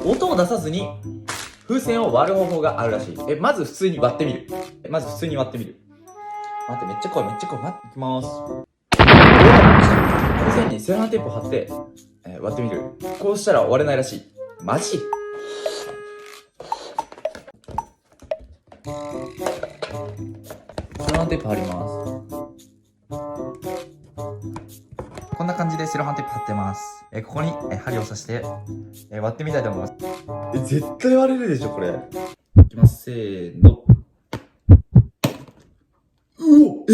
音を出さずに風船を割る方法があるらしい。まず普通に割ってみる。待って、めっちゃ怖い、待って、いきまーす。風船にセロハンテープを貼って、割ってみる。こうしたら割れないらしい。マジ？セロハンテープ貼ります。こんな感じでセロハンテープ貼ってます。ここに、針を刺して、割ってみたいと思います。絶対割れるでしょ、これ。いきます、せーの。うお、